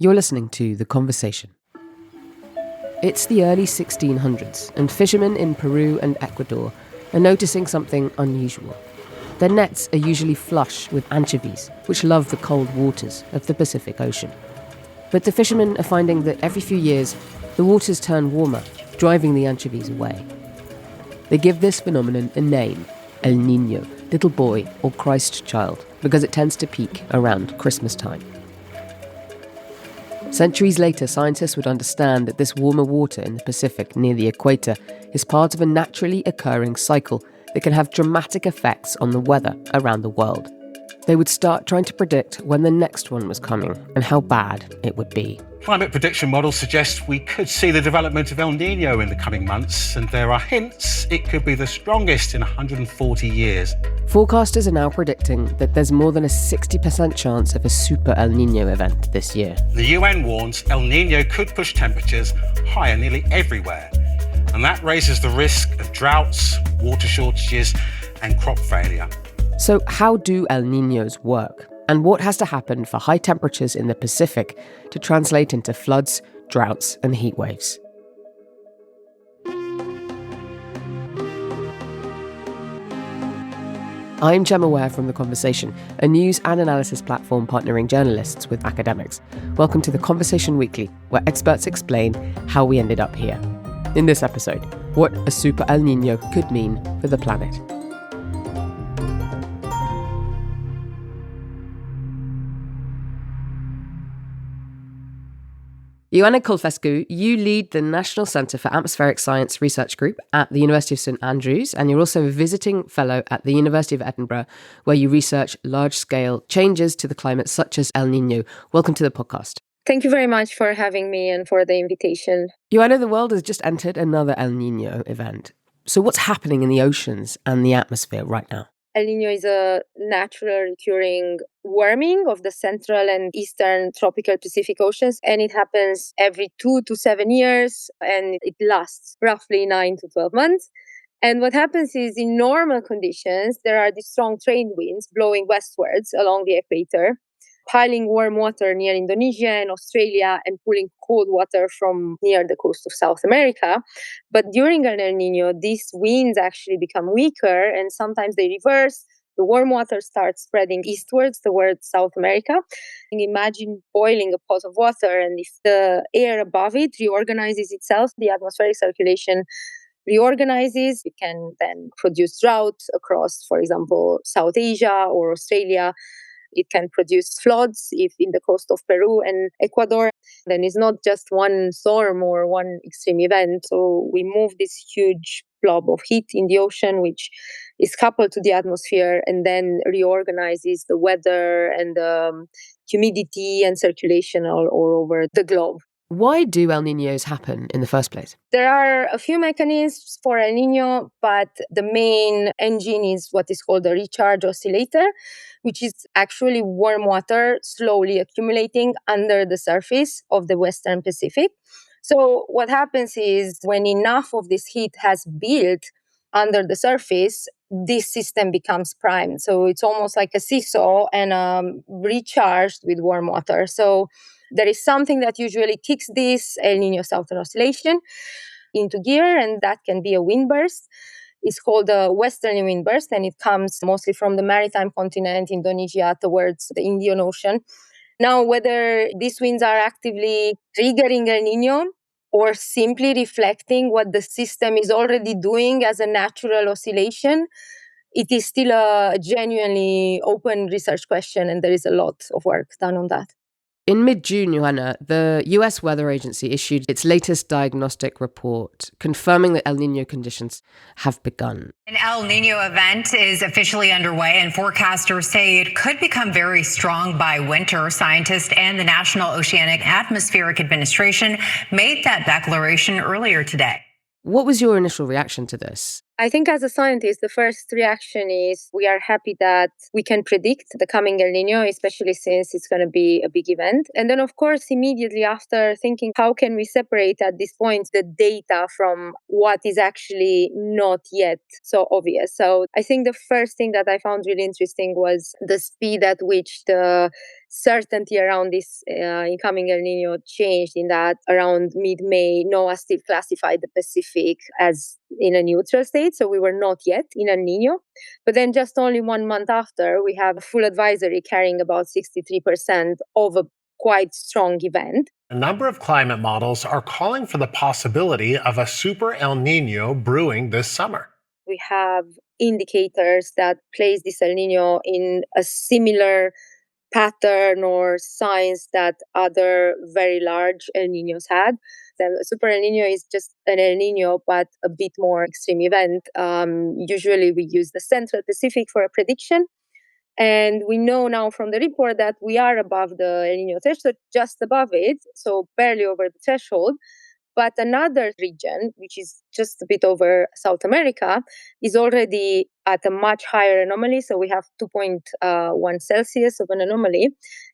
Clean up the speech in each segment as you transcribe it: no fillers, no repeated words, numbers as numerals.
You're listening to The Conversation. It's the early 1600s, and fishermen in Peru and Ecuador are noticing something unusual. Their nets are usually flush with anchovies, which love the cold waters of the Pacific Ocean. But the fishermen are finding that every few years, the waters turn warmer, driving the anchovies away. They give this phenomenon a name, El Niño, little boy or Christ child, because it tends to peak around Christmas time. Centuries later, scientists would understand that this warmer water in the Pacific near the equator is part of a naturally occurring cycle that can have dramatic effects on the weather around the world. They would start trying to predict when the next one was coming and how bad it would be. Climate prediction models suggest we could see the development of El Niño in the coming months, and there are hints it could be the strongest in 140 years. Forecasters are now predicting that there's more than a 60% chance of a super El Niño event this year. The UN warns El Niño could push temperatures higher nearly everywhere, and that raises the risk of droughts, water shortages, and crop failure. So how do El Niños work? And what has to happen for high temperatures in the Pacific to translate into floods, droughts, and heat waves? I'm Gemma Ware from The Conversation, a news and analysis platform partnering journalists with academics. Welcome to The Conversation Weekly, where experts explain how we ended up here. In this episode, what a super El Niño could mean for the planet. Ioana Culfescu, you lead the National Centre for Atmospheric Science Research Group at the University of St Andrews, and you're also a visiting fellow at the University of Edinburgh, where you research large-scale changes to the climate, such as El Niño. Welcome to the podcast. Thank you very much for having me and for the invitation. Ioana, the world has just entered another El Niño event. So what's happening in the oceans and the atmosphere right now? El Niño is a natural recurring warming of the central and eastern tropical Pacific Oceans, and it happens every 2 to 7 years, and it lasts roughly 9 to 12 months. And what happens is, in normal conditions, there are these strong trade winds blowing westwards along the equator, piling warm water near Indonesia and Australia and pulling cold water from near the coast of South America. But during an El Niño, these winds actually become weaker and sometimes they reverse. The warm water starts spreading eastwards towards South America. And imagine boiling a pot of water, and if the air above it reorganizes itself, the atmospheric circulation reorganizes, it can then produce droughts across, for example, South Asia or Australia. It can produce floods if in the coast of Peru and Ecuador. Then it's not just one storm or one extreme event. So we move this huge blob of heat in the ocean, which is coupled to the atmosphere and then reorganizes the weather and the humidity and circulation all over the globe. Why do El Niños happen in the first place? There are a few mechanisms for El Niño, but the main engine is what is called a recharge oscillator, which is actually warm water slowly accumulating under the surface of the Western Pacific. So what happens is, when enough of this heat has built under the surface, this system becomes primed. So it's almost like a seesaw and recharged with warm water. So there is something that usually kicks this El Niño Southern Oscillation into gear, and that can be a wind burst. It's called a westerly wind burst, and it comes mostly from the maritime continent, Indonesia, towards the Indian Ocean. Now, whether these winds are actively triggering El Niño or simply reflecting what the system is already doing as a natural oscillation, it is still a genuinely open research question, and there is a lot of work done on that. In mid-June, Ioana, the US Weather Agency issued its latest diagnostic report confirming that El Niño conditions have begun. An El Niño event is officially underway, and forecasters say it could become very strong by winter. Scientists and the National Oceanic Atmospheric Administration made that declaration earlier today. What was your initial reaction to this? I think as a scientist, the first reaction is we are happy that we can predict the coming El Nino, especially since it's going to be a big event. And then, of course, immediately after thinking, how can we separate at this point the data from what is actually not yet so obvious? So I think the first thing that I found really interesting was the speed at which the certainty around this incoming El Nino changed, in that around mid-May, NOAA still classified the Pacific as in a neutral state. So we were not yet in El Nino. But then just only 1 month after, we have a full advisory carrying about 63% of a quite strong event. A number of climate models are calling for the possibility of a super El Nino brewing this summer. We have indicators that place this El Nino in a similar pattern or signs that other very large El Ninos had. The Super El Nino is just an El Nino, but a bit more extreme event. Usually we use the Central Pacific for a prediction. And we know now from the report that we are above the El Nino threshold, just above it, so barely over the threshold. But another region, which is just a bit over South America, is already at a much higher anomaly. So we have 2.1 Celsius of an anomaly.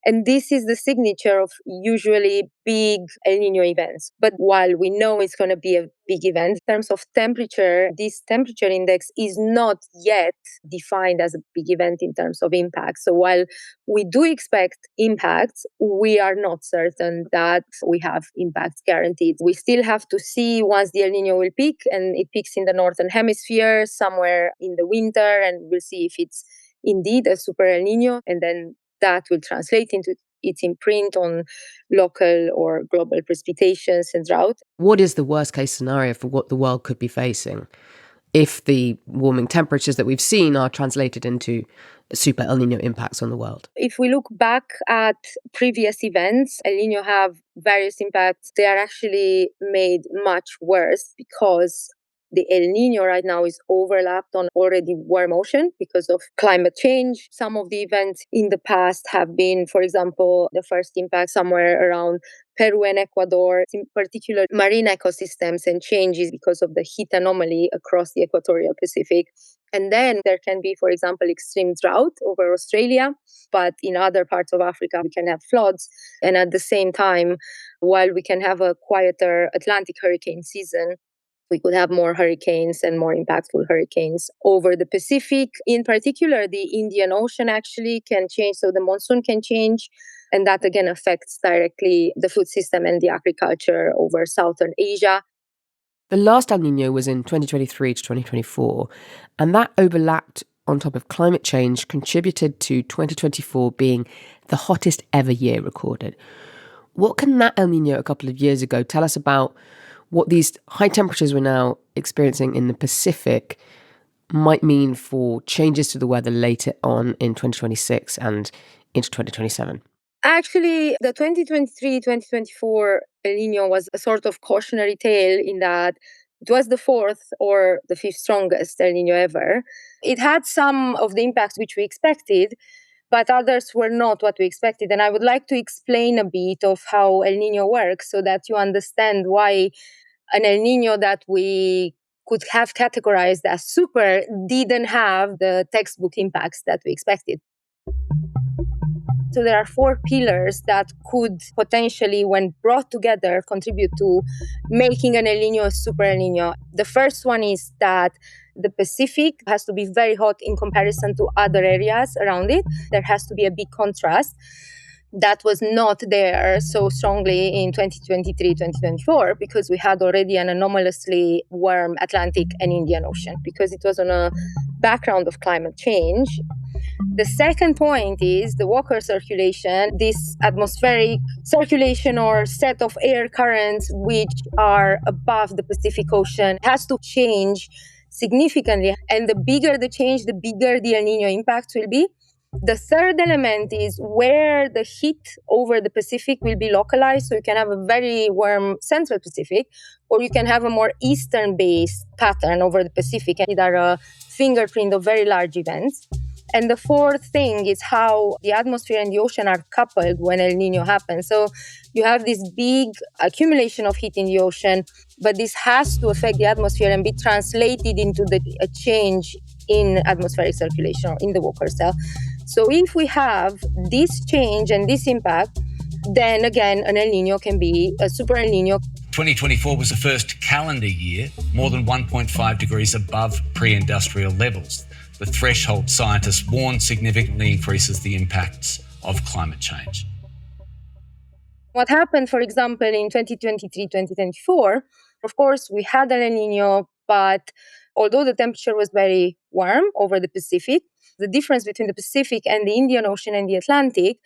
And this is the signature of usually big El Nino events. But while we know it's going to be a big event, in terms of temperature, this temperature index is not yet defined as a big event in terms of impact. So while we do expect impacts, we are not certain that we have impacts guaranteed. We still have to see once the El Nino will peak, and it peaks in the northern hemisphere somewhere in the winter, and we'll see if it's indeed a super El Nino, and then that will translate into its imprint on local or global precipitations and drought. What is the worst case scenario for what the world could be facing if the warming temperatures that we've seen are translated into super El Nino impacts on the world? If we look back at previous events, El Nino have various impacts. They are actually made much worse because the El Nino right now is overlapped on already warm ocean because of climate change. Some of the events in the past have been, for example, the first impact somewhere around Peru and Ecuador, in particular marine ecosystems and changes because of the heat anomaly across the equatorial Pacific. And then there can be, for example, extreme drought over Australia, but in other parts of Africa, we can have floods. And at the same time, while we can have a quieter Atlantic hurricane season, we could have more hurricanes and more impactful hurricanes over the Pacific. In particular, the Indian Ocean actually can change, so the monsoon can change, and that again affects directly the food system and the agriculture over Southern Asia. The last El Nino was in 2023 to 2024, and that overlapped on top of climate change, contributed to 2024 being the hottest ever year recorded. What can that El Nino a couple of years ago tell us about what these high temperatures we're now experiencing in the Pacific might mean for changes to the weather later on in 2026 and into 2027? Actually, the 2023-2024 El Nino was a sort of cautionary tale in that it was the fourth or the fifth strongest El Nino ever. It had some of the impacts which we expected, but others were not what we expected. And I would like to explain a bit of how El Nino works so that you understand why an El Nino that we could have categorized as super didn't have the textbook impacts that we expected. So there are 4 pillars that could potentially, when brought together, contribute to making an El Nino a super El Nino. The first one is that the Pacific has to be very hot in comparison to other areas around it. There has to be a big contrast. That was not there so strongly in 2023-2024 because we had already an anomalously warm Atlantic and Indian Ocean because it was on a background of climate change. The second point is the Walker circulation, this atmospheric circulation or set of air currents which are above the Pacific Ocean has to change significantly. And the bigger the change, the bigger the El Nino impact will be. The third element is where the heat over the Pacific will be localized. So you can have a very warm Central Pacific, or you can have a more Eastern-based pattern over the Pacific. And these are a fingerprint of very large events. And the fourth thing is how the atmosphere and the ocean are coupled when El Niño happens. So you have this big accumulation of heat in the ocean, but this has to affect the atmosphere and be translated into a change in atmospheric circulation or in the Walker cell. So if we have this change and this impact, then again, an El Niño can be a super El Niño. 2024 was the first calendar year more than 1.5 degrees above pre-industrial levels. The threshold, scientists warn, significantly increases the impacts of climate change. What happened, for example, in 2023, 2024, of course, we had an El Niño, but although the temperature was very warm over the Pacific, the difference between the Pacific and the Indian Ocean and the Atlantic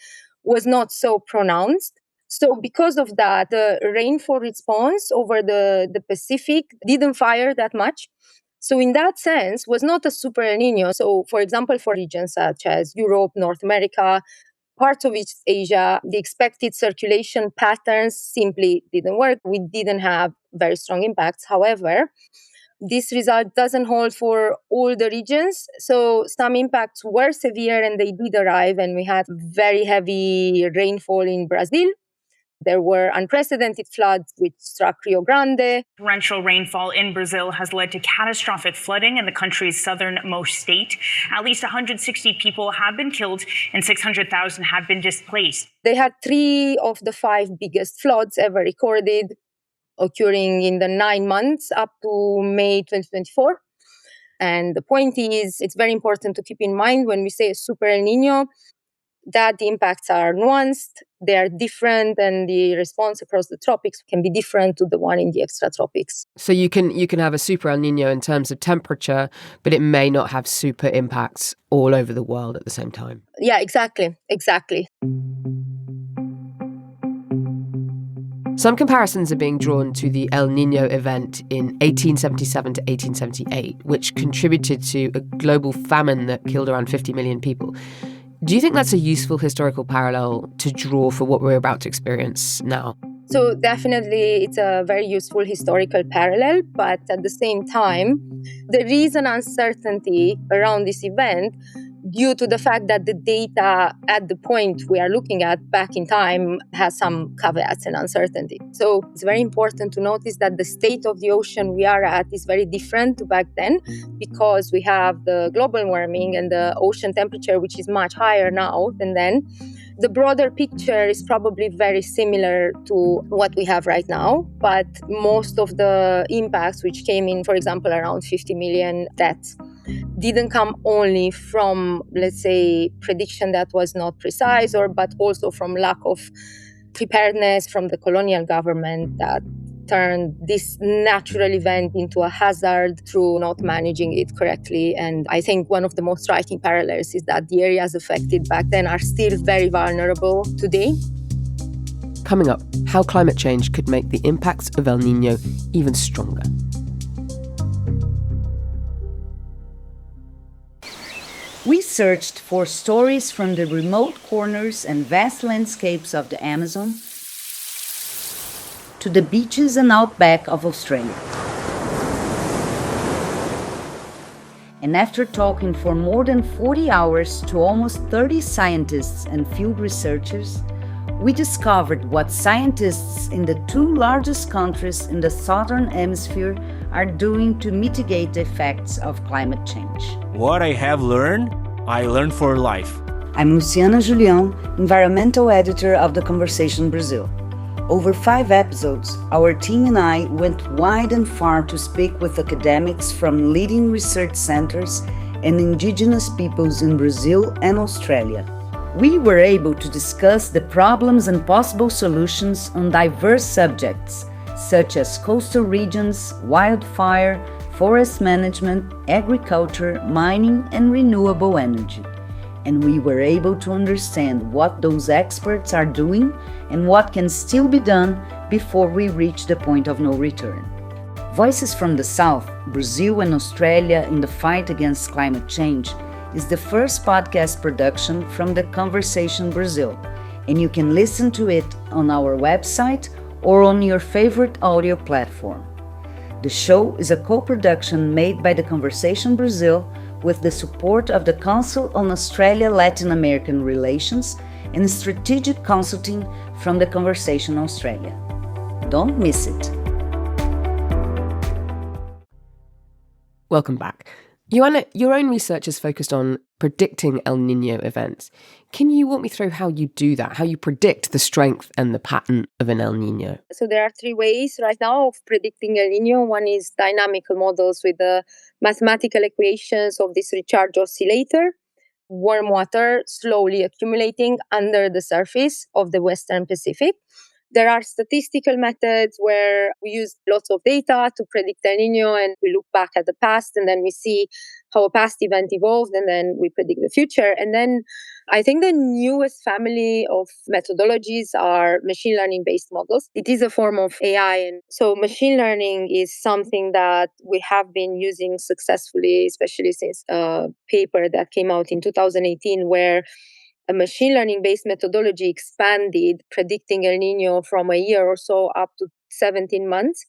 was not so pronounced. So because of that, the rainfall response over the Pacific didn't fire that much. So in that sense, was not a super El Niño. So for example, for regions such as Europe, North America, parts of East Asia, the expected circulation patterns simply didn't work. We didn't have very strong impacts. However, this result doesn't hold for all the regions. So some impacts were severe and they did arrive, and we had very heavy rainfall in Brazil. There were unprecedented floods which struck Rio Grande. Torrential rainfall in Brazil has led to catastrophic flooding in the country's southernmost state. At least 160 people have been killed and 600,000 have been displaced. They had 3 of the 5 biggest floods ever recorded, occurring in the 9 months up to May 2024. And the point is, it's very important to keep in mind when we say a super El Niño, that the impacts are nuanced, they are different, and the response across the tropics can be different to the one in the extratropics. So you can have a super El Niño in terms of temperature, but it may not have super impacts all over the world at the same time. Yeah, exactly. Some comparisons are being drawn to the El Niño event in 1877 to 1878, which contributed to a global famine that killed around 50 million people. Do you think that's a useful historical parallel to draw for what we're about to experience now? So definitely it's a very useful historical parallel, but at the same time, there is an uncertainty around this event due to the fact that the data at the point we are looking at back in time has some caveats and uncertainty. So it's very important to notice that the state of the ocean we are at is very different to back then, because we have the global warming and the ocean temperature, which is much higher now than then. The broader picture is probably very similar to what we have right now, but most of the impacts which came in, for example, around 50 million deaths, didn't come only from, let's say, prediction that was not precise, but also from lack of preparedness from the colonial government that turned this natural event into a hazard through not managing it correctly. And I think one of the most striking parallels is that the areas affected back then are still very vulnerable today. Coming up, how climate change could make the impacts of El Niño even stronger. We searched for stories from the remote corners and vast landscapes of the Amazon to the beaches and outback of Australia. And after talking for more than 40 hours to almost 30 scientists and field researchers, we discovered what scientists in the 2 largest countries in the southern hemisphere are doing to mitigate the effects of climate change. What I have learned, I learned for life. I'm Luciana Julião, environmental editor of The Conversation Brazil. Over 5 episodes, our team and I went wide and far to speak with academics from leading research centers and indigenous peoples in Brazil and Australia. We were able to discuss the problems and possible solutions on diverse subjects, such as coastal regions, wildfire, forest management, agriculture, mining, and renewable energy. And we were able to understand what those experts are doing and what can still be done before we reach the point of no return. Voices from the South, Brazil and Australia in the fight against climate change is the first podcast production from The Conversation Brazil, and you can listen to it on our website or on your favorite audio platform. The show is a co-production made by The Conversation Brazil with the support of the Council on Australia-Latin American Relations and strategic consulting from the Conversation Australia. Don't miss it. Welcome back. Joanna, your own research is focused on predicting El Niño events. Can you walk me through how you do that, how you predict the strength and the pattern of an El Niño? So there are three ways right now of predicting El Niño. One is dynamical models with the mathematical equations of this recharge oscillator, warm water slowly accumulating under the surface of the Western Pacific. There are statistical methods where we use lots of data to predict El Niño, and we look back at the past and then we see how a past event evolved and then we predict the future. And then I think the newest family of methodologies are machine learning based models. It is a form of AI. And so machine learning is something that we have been using successfully, especially since a paper that came out in 2018 where a machine learning based methodology expanded predicting El Niño from a year or so up to 17 months.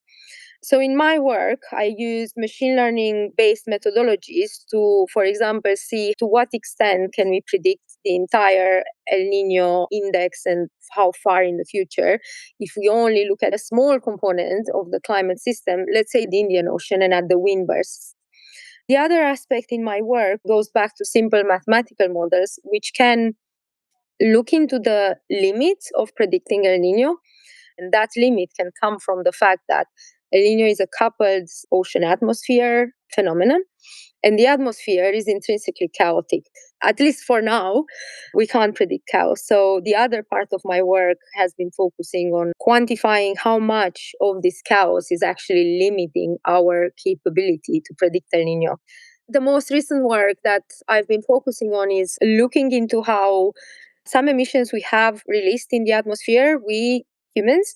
So in my work, I use machine learning based methodologies to, for example, see to what extent can we predict the entire El Niño index and how far in the future if we only look at a small component of the climate system, let's say the Indian Ocean and at the wind bursts. The other aspect in my work goes back to simple mathematical models, which can look into the limits of predicting El Niño. And that limit can come from the fact that El Niño is a coupled ocean atmosphere phenomenon, and the atmosphere is intrinsically chaotic. At least for now, we can't predict chaos. So the other part of my work has been focusing on quantifying how much of this chaos is actually limiting our capability to predict El Niño. The most recent work that I've been focusing on is looking into how some emissions we have released in the atmosphere, we humans,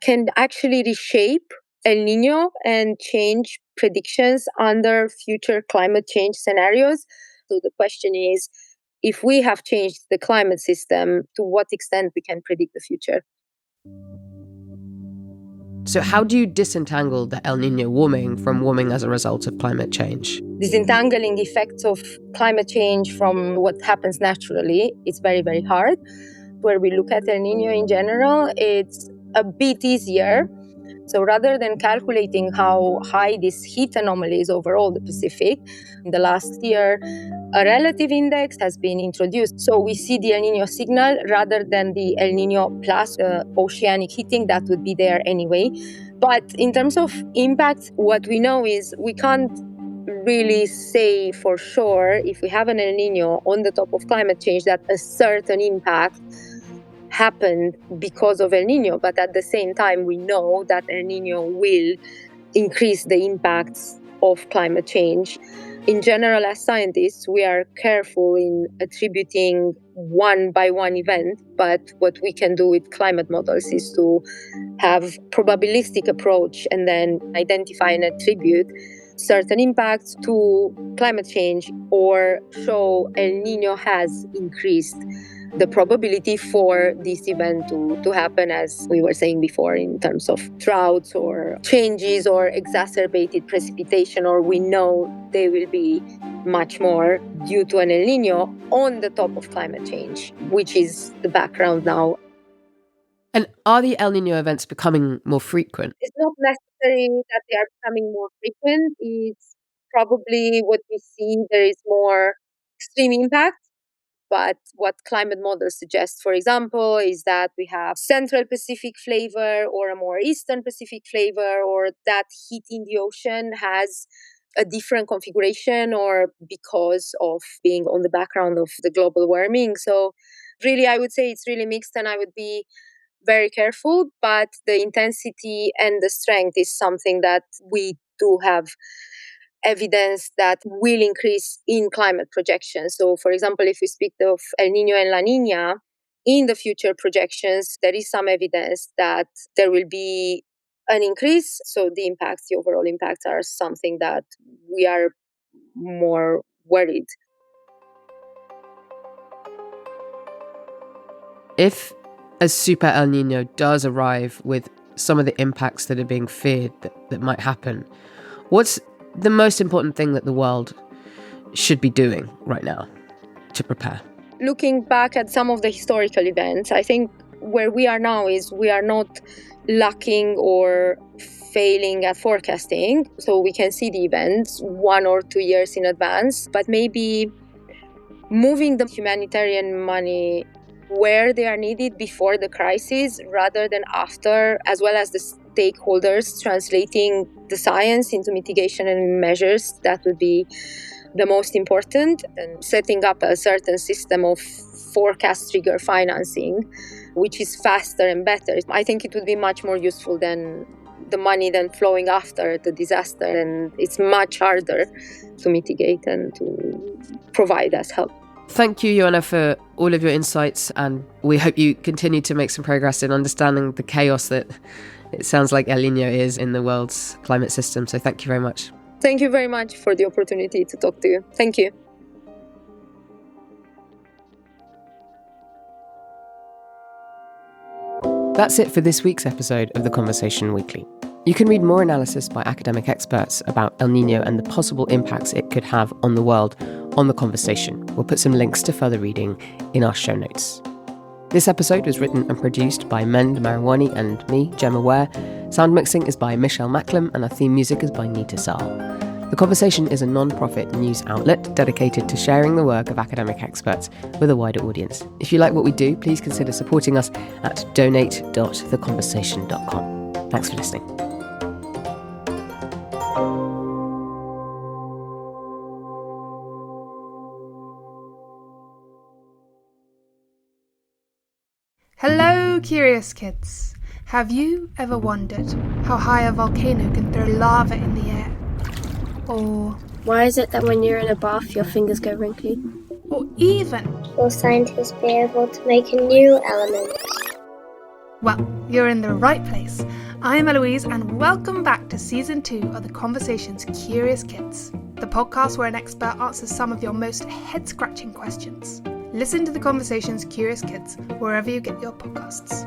can actually reshape El Niño and change predictions under future climate change scenarios. So the question is, if we have changed the climate system, to what extent we can predict the future? So how do you disentangle the El Niño warming from warming as a result of climate change? Disentangling effects of climate change from what happens naturally, it's very, very hard. Where we look at El Niño in general, it's a bit easier. So rather than calculating how high this heat anomaly is overall the Pacific, in the last year, a relative index has been introduced. So we see the El Niño signal rather than the El Niño plus oceanic heating that would be there anyway. But in terms of impact, what we know is we can't really say for sure if we have an El Niño on the top of climate change that a certain impact happened because of El Niño. But at the same time, we know that El Niño will increase the impacts of climate change. In general, as scientists, we are careful in attributing one by one event, but what we can do with climate models is to have probabilistic approach and then identify and attribute certain impacts to climate change or show El Niño has increased the probability for this event to happen, as we were saying before, in terms of droughts or changes or exacerbated precipitation, or we know they will be much more due to an El Niño on the top of climate change, which is the background now. And are the El Niño events becoming more frequent? It's not necessary that they are becoming more frequent. It's probably what we see, there is more extreme impact. But what climate models suggest, for example, is that we have Central Pacific flavor or a more Eastern Pacific flavor, or that heat in the ocean has a different configuration or because of being on the background of the global warming. So really, I would say it's really mixed, and I would be very careful, but the intensity and the strength is something that we do have evidence that will increase in climate projections. So, for example, if we speak of El Niño and La Niña, in the future projections, there is some evidence that there will be an increase. So the impacts, the overall impacts, are something that we are more worried. If a super El Niño does arrive with some of the impacts that are being feared that might happen, what's the most important thing that the world should be doing right now to prepare? Looking back at some of the historical events, I think where we are now is we are not lacking or failing at forecasting. So we can see the events 1 or 2 years in advance, but maybe moving the humanitarian money where they are needed before the crisis rather than after, as well as the stakeholders translating the science into mitigation and measures. That would be the most important, and setting up a certain system of forecast trigger financing, which is faster and better. I think it would be much more useful than the money then flowing after the disaster, and it's much harder to mitigate and to provide us help. Thank you, Ioana, for all of your insights, and we hope you continue to make some progress in understanding the chaos that it sounds like El Niño is in the world's climate system. So thank you very much. Thank you very much for the opportunity to talk to you. Thank you. That's it for this week's episode of The Conversation Weekly. You can read more analysis by academic experts about El Niño and the possible impacts it could have on the world on The Conversation. We'll put some links to further reading in our show notes. This episode was written and produced by Mend Mariwani and me, Gemma Ware. Sound mixing is by Michelle Macklem, and our theme music is by Nita Saal. The Conversation is a non-profit news outlet dedicated to sharing the work of academic experts with a wider audience. If you like what we do, please consider supporting us at donate.theconversation.com. Thanks for listening. Hello, curious kids. Have you ever wondered how high a volcano can throw lava in the air? Or why is it that when you're in a bath your fingers go wrinkly? Or even, will scientists be able to make a new element? Well, you're in the right place. I'm Eloise, and welcome back to Season 2 of The Conversation's Curious Kids, the podcast where an expert answers some of your most head-scratching questions. Listen to The Conversation's Curious Kids wherever you get your podcasts.